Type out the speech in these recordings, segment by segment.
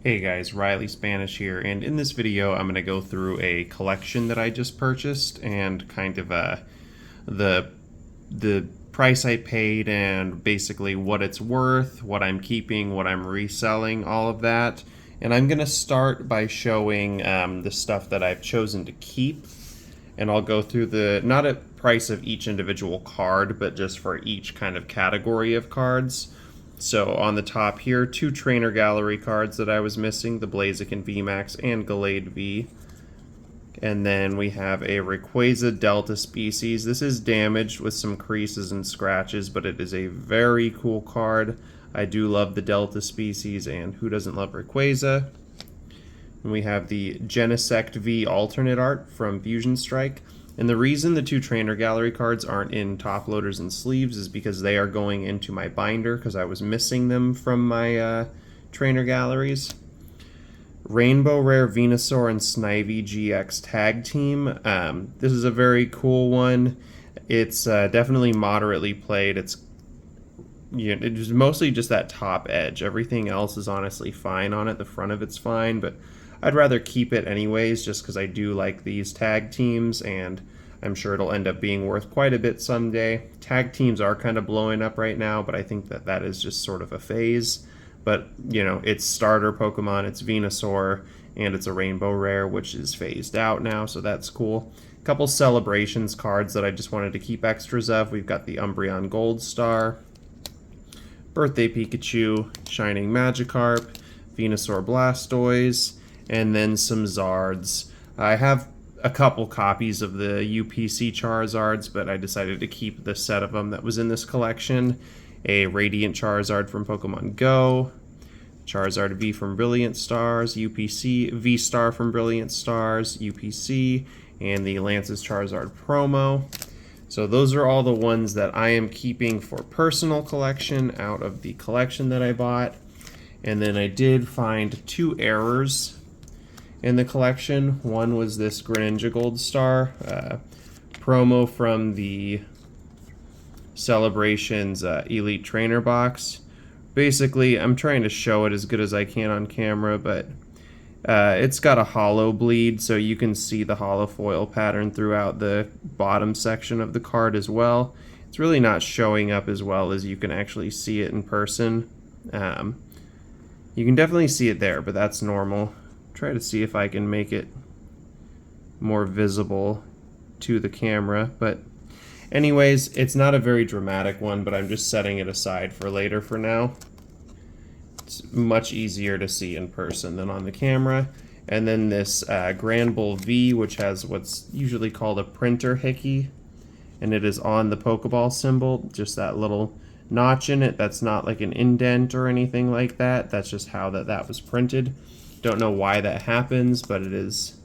Hey guys, Riley Spanish here, and in this video I'm going to go through a collection that I just purchased and kind of the the price I paid and basically what it's worth, what I'm keeping, what I'm reselling, all of that. And I'm going to start by showing the stuff that I've chosen to keep, and I'll go through the not a price of each individual card, but just for each kind of category of cards. So on the top here, two Trainer Gallery cards that I was missing, the Blaziken VMAX and Gallade V. And then we have a Rayquaza Delta Species. This is damaged with some creases and scratches, but it is a very cool card. I do love the Delta Species, and who doesn't love Rayquaza? And we have the Genesect V alternate art from Fusion Strike. And the reason the two Trainer Gallery cards aren't in top loaders and sleeves is because they are going into my binder because I was missing them from my Trainer Galleries. Rainbow Rare Venusaur and Snivy GX Tag Team. This is a very cool one. It's definitely moderately played. It's mostly just that top edge. Everything else is honestly fine on it. The front of it's fine, but I'd rather keep it anyways just because I do like these tag teams, and I'm sure it'll end up being worth quite a bit someday. Tag teams are kind of blowing up right now, but I think that that is just sort of a phase. But, you know, it's starter Pokemon, it's Venusaur, and it's a Rainbow Rare, which is phased out now, so that's cool. A couple Celebrations cards that I just wanted to keep extras of. We've got the Umbreon Gold Star, Birthday Pikachu, Shining Magikarp, Venusaur Blastoise, and then some Zards. I have a couple copies of the UPC Charizards, but I decided to keep the set of them that was in this collection. A Radiant Charizard from Pokemon Go, Charizard V from Brilliant Stars, UPC, V-Star from Brilliant Stars, UPC, and the Lance's Charizard promo. So those are all the ones that I am keeping for personal collection out of the collection that I bought. And then I did find two errors in the collection. One was this Greninja Gold Star promo from the Celebrations Elite Trainer box. Basically, I'm trying to show it as good as I can on camera, but it's got a hollow bleed, so you can see the hollow foil pattern throughout the bottom section of the card as well. It's really not showing up as well as you can actually see it in person. You can definitely see it there, but that's normal. Try to see if I can make it more visible to the camera, but anyways, it's not a very dramatic one, but I'm just setting it aside for later for now. It's much easier to see in person than on the camera. And then this Granbull V, which has what's usually called a printer hickey, and it is on the Pokeball symbol, just that little notch in it. That's not like an indent or anything like that. That's just how that was printed. Don't know why that happens, but it is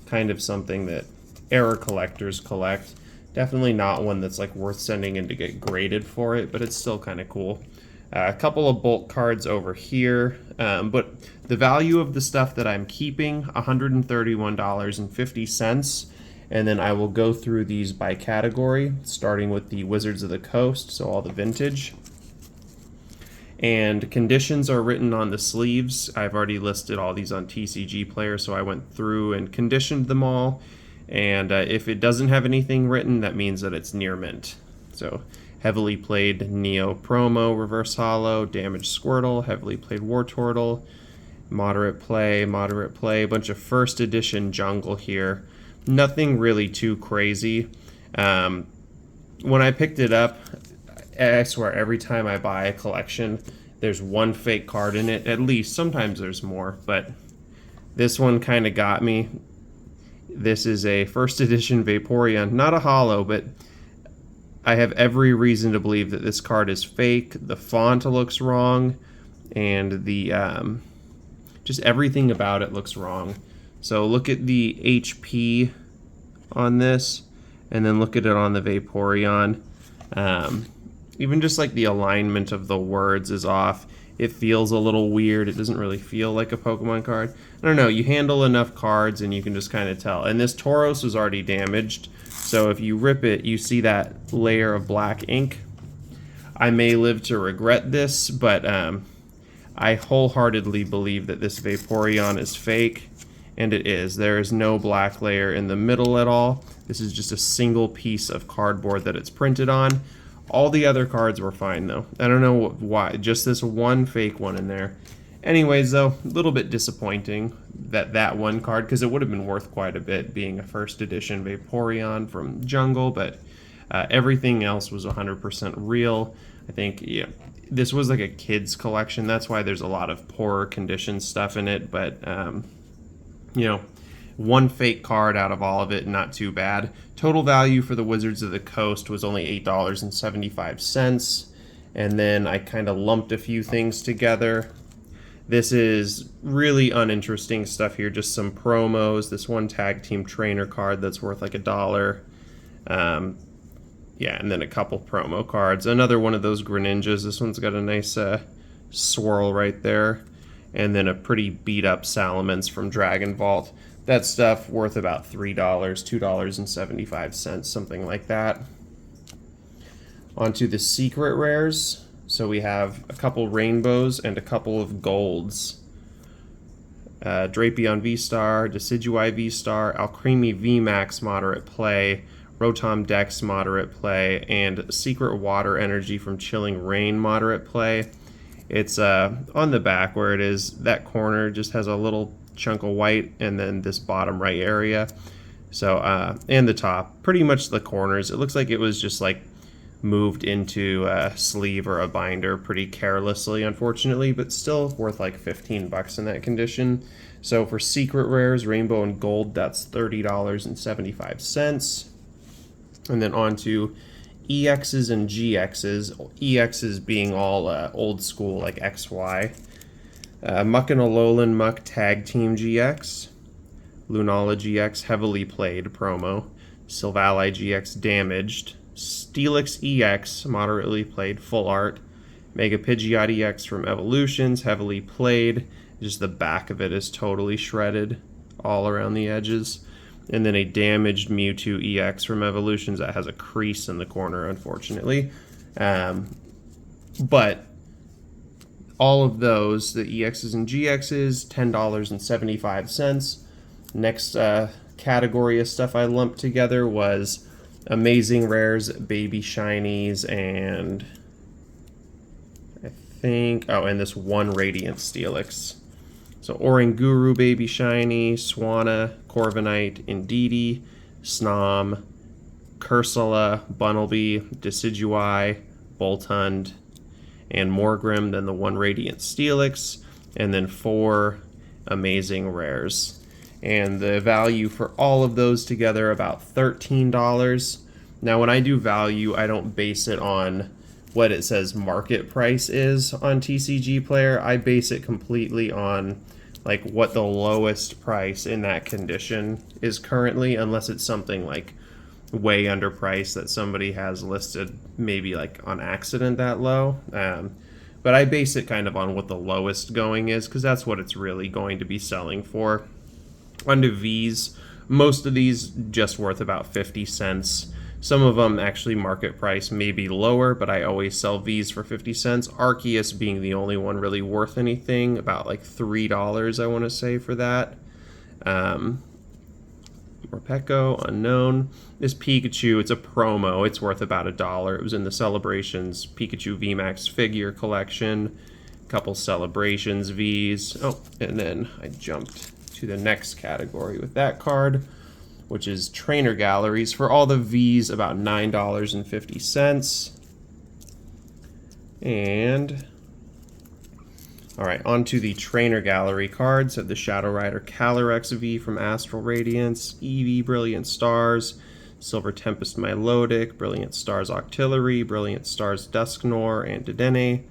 kind of something that error collectors collect. Definitely not one that's like worth sending in to get graded for it, but it's still kind of cool. A couple of bulk cards over here, but the value of the stuff that I'm keeping, $131.50, and then I will go through these by category, starting with the Wizards of the Coast, so all the vintage. And conditions are written on the sleeves. I've already listed all these on TCG Player, so I went through and conditioned them all. And if it doesn't have anything written, that means that it's near mint. So heavily played Neo Promo, Reverse Hollow, Damaged Squirtle, heavily played Wartortle, moderate play, a bunch of first edition Jungle here. Nothing really too crazy. When I picked it up, I swear every time I buy a collection, there's one fake card in it, at least. Sometimes there's more, but this one kind of got me. This is a first edition Vaporeon, not a holo, but I have every reason to believe that this card is fake. The font looks wrong, and the just everything about it looks wrong. So look at the HP on this, and then look at it on the Vaporeon. Even just like the alignment of the words is off. It feels a little weird. It doesn't really feel like a Pokemon card. I don't know, you handle enough cards and you can just kind of tell. And this Tauros was already damaged, so if you rip it, you see that layer of black ink. I may live to regret this, but I wholeheartedly believe that this Vaporeon is fake, and it is. There is no black layer in the middle at all. This is just a single piece of cardboard that it's printed on. All the other cards were fine though. I don't know why, just this one fake one in there. Anyways though, a little bit disappointing that one card, because it would have been worth quite a bit being a first edition Vaporeon from Jungle, but everything else was 100% real. I think, yeah, this was like a kid's collection. That's why there's a lot of poorer condition stuff in it, but you know, one fake card out of all of it, not too bad. Total value for the Wizards of the Coast was only $8.75, and then I kind of lumped a few things together. This is really uninteresting stuff here, just some promos. This one tag team trainer card that's worth like $1. Yeah, and then a couple promo cards. Another one of those Greninjas. This one's got a nice swirl right there. And then a pretty beat up Salamence from Dragon Vault. That stuff worth about $3, $2.75, something like that. Onto the secret rares. So we have a couple rainbows and a couple of golds. Drapion V-Star, Decidueye V-Star, Alcremie V-Max moderate play, Rotom Dex moderate play, and Secret Water Energy from Chilling Rain moderate play. It's on the back where it is, that corner just has a little chunk of white, and then this bottom right area. So, and the top, pretty much the corners. It looks like it was just like moved into a sleeve or a binder pretty carelessly, unfortunately, but still worth like 15 bucks in that condition. So for secret rares, rainbow and gold, that's $30.75. And then on to EXs and GXs, EXs being all old school like XY. Muck and Alolan Muck Tag Team GX, Lunala GX Heavily Played promo, Silvally GX Damaged, Steelix EX Moderately Played Full Art, Mega Pidgeot EX from Evolutions Heavily Played, just the back of it is totally shredded all around the edges. And then a damaged Mewtwo EX from Evolutions that has a crease in the corner, unfortunately. But all of those, the EXs and GXs, $10.75. Next category of stuff I lumped together was Amazing Rares, Baby Shinies, and I think, oh, and this one Radiant Steelix. So Oranguru Baby Shiny, Swanna, Corviknight, Indeedee, Snom, Cursula, Bunnelby, Decidueye, Boltund, and Morgrem, then the one Radiant Steelix, and then 4 Amazing Rares. And the value for all of those together about $13. Now when I do value, I don't base it on what it says market price is on TCG Player. I base it completely on like what the lowest price in that condition is currently, unless it's something like way underpriced that somebody has listed maybe like on accident that low. But I base it kind of on what the lowest going is, because that's what it's really going to be selling for. Onto V's, most of these just worth about 50 cents. Some of them actually market price may be lower, but I always sell V's for 50 cents. Arceus being the only one really worth anything, about like $3 I want to say for that. Morpeko, unknown. This Pikachu, it's a promo. It's worth about $1. It was in the Celebrations Pikachu VMAX figure collection. Couple Celebrations V's. Oh, and then I jumped to the next category with that card, which is Trainer Galleries. For all the V's, about $9.50. And all right, onto the Trainer Gallery cards of the Shadow Rider Calyrex V from Astral Radiance, Eevee Brilliant Stars, Silver Tempest Milotic, Brilliant Stars Octillery, Brilliant Stars Dusknoir, and Dedenne.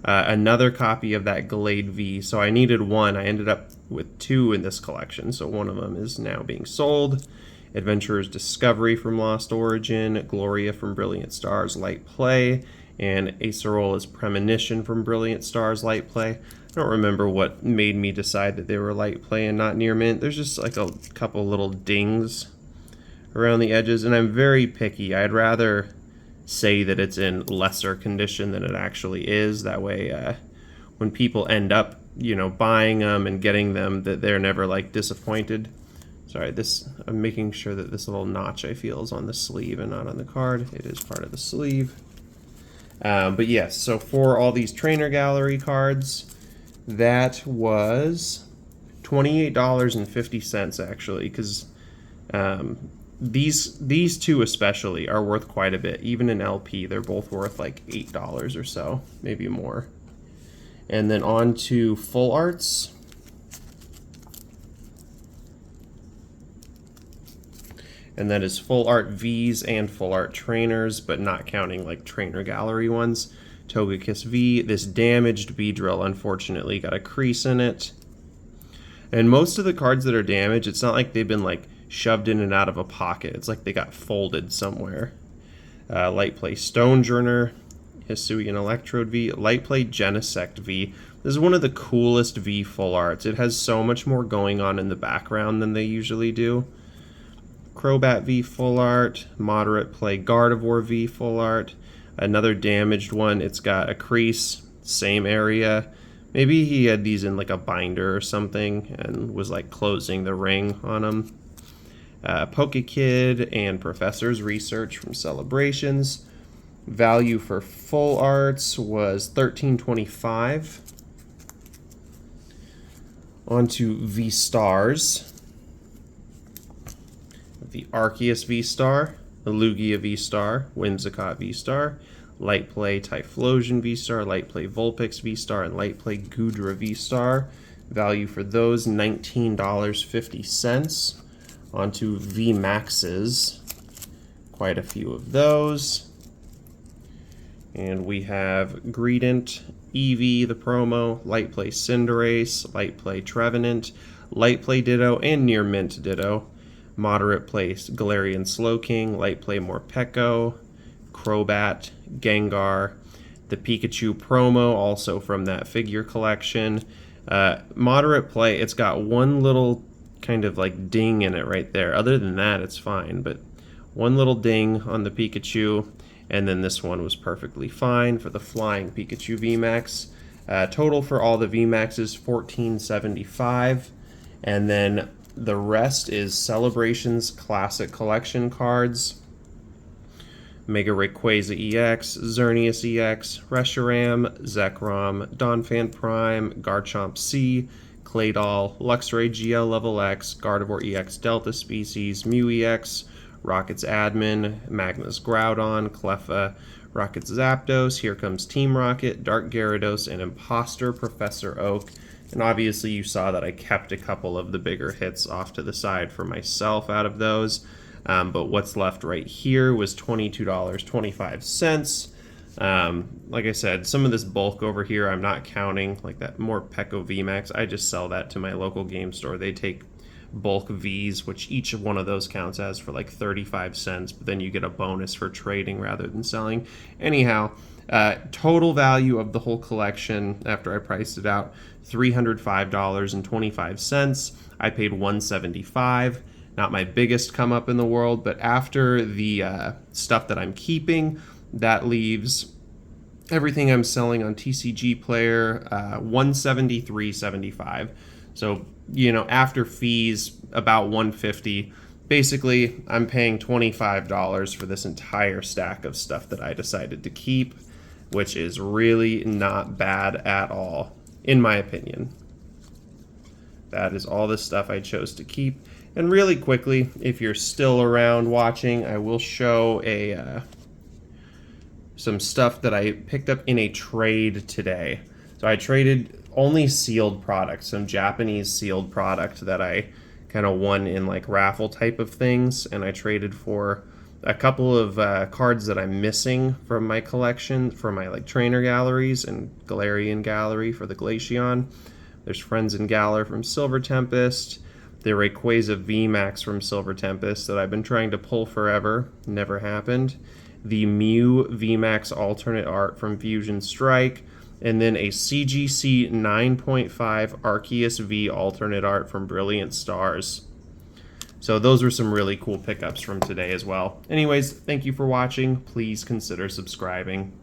Another copy of that Glade V. So I needed one. I ended up with 2 in this collection, so one of them is now being sold. Adventurer's Discovery from Lost Origin, Gloria from Brilliant Stars Light Play, and Acerola's Premonition from Brilliant Stars Light Play. I don't remember what made me decide that they were Light Play and not Near Mint. There's just like a couple little dings around the edges, and I'm very picky. I'd rather say that it's in lesser condition than it actually is. That way when people end up, buying them and getting them, that they're never like disappointed. Sorry, I'm making sure that this little notch I feel is on the sleeve and not on the card. It is part of the sleeve. But yes, so for all these Trainer Gallery cards, that was $28.50 actually, because these two especially are worth quite a bit. Even in LP, they're both worth like $8 or so, maybe more. And then on to Full Arts. And that is Full Art Vs and Full Art Trainers, but not counting like Trainer Gallery ones. Togekiss V. This damaged Beedrill unfortunately got a crease in it. And most of the cards that are damaged, it's not like they've been like shoved in and out of a pocket. It's like they got folded somewhere. Light Play Stonejourner, Hisuian Electrode V, Light Play Genesect V. This is one of the coolest V full arts. It has so much more going on in the background than they usually do. Crobat V full art, Moderate Play Gardevoir V full art, another damaged one. It's got a crease, same area. Maybe he had these in like a binder or something and was like closing the ring on them. Pokekid and Professor's Research from Celebrations. Value for full arts was $13.25. On to V-Stars. The Arceus V-Star, the Lugia V-Star, Whimsicott V-Star, Light Play Typhlosion V-Star, Light Play Vulpix V-Star, and Light Play Goodra V-Star. Value for those, $19.50. On to V-Maxes. Quite a few of those. And we have Greedent, Eevee, the promo, Light Play Cinderace, Light Play Trevenant, Light Play Ditto, and Near Mint Ditto. Moderate Play Galarian Slowking, Light Play Morpeko, Crobat, Gengar, the Pikachu promo, also from that figure collection. Moderate Play, it's got one little kind of like ding in it right there. Other than that, it's fine, but one little ding on the Pikachu, and then this one was perfectly fine for the Flying Pikachu VMAX. Total for all the VMAXs, $14.75, and then the rest is Celebrations Classic Collection cards. Mega Rayquaza EX, Xerneas EX, Reshiram, Zekrom, Donphan Prime, Garchomp C, Claydol, Luxray GL Level X, Gardevoir EX Delta Species, Mew EX, Rocket's Admin, Magnus Groudon, Cleffa, Rocket's Zapdos, Here Comes Team Rocket, Dark Gyarados, and Imposter Professor Oak. And obviously you saw that I kept a couple of the bigger hits off to the side for myself out of those. But what's left right here was $22.25. Like I said, some of this bulk over here I'm not counting, like that Morpeko VMAX. I just sell that to my local game store. They take bulk Vs, which each one of those counts as for like 35 cents, but then you get a bonus for trading rather than selling. Anyhow, total value of the whole collection after I priced it out, $305.25. I paid $175. Not my biggest come up in the world, but after the stuff that I'm keeping, that leaves everything I'm selling on TCG Player, $173.75. So, after fees, about $150. Basically, I'm paying $25 for this entire stack of stuff that I decided to keep, which is really not bad at all, in my opinion. That is all the stuff I chose to keep. And really quickly, if you're still around watching, I will show some stuff that I picked up in a trade today. So I traded only sealed products, some Japanese sealed product that I kind of won in like raffle type of things, and I traded for a couple of cards that I'm missing from my collection, from my like trainer galleries and Galarian Gallery for the Glaceon. There's Friends in Galar from Silver Tempest, the Rayquaza VMAX from Silver Tempest that I've been trying to pull forever, never happened, the Mew VMAX alternate art from Fusion Strike, and then a CGC 9.5 Arceus V alternate art from Brilliant Stars. So those were some really cool pickups from today as well. Anyways, thank you for watching. Please consider subscribing.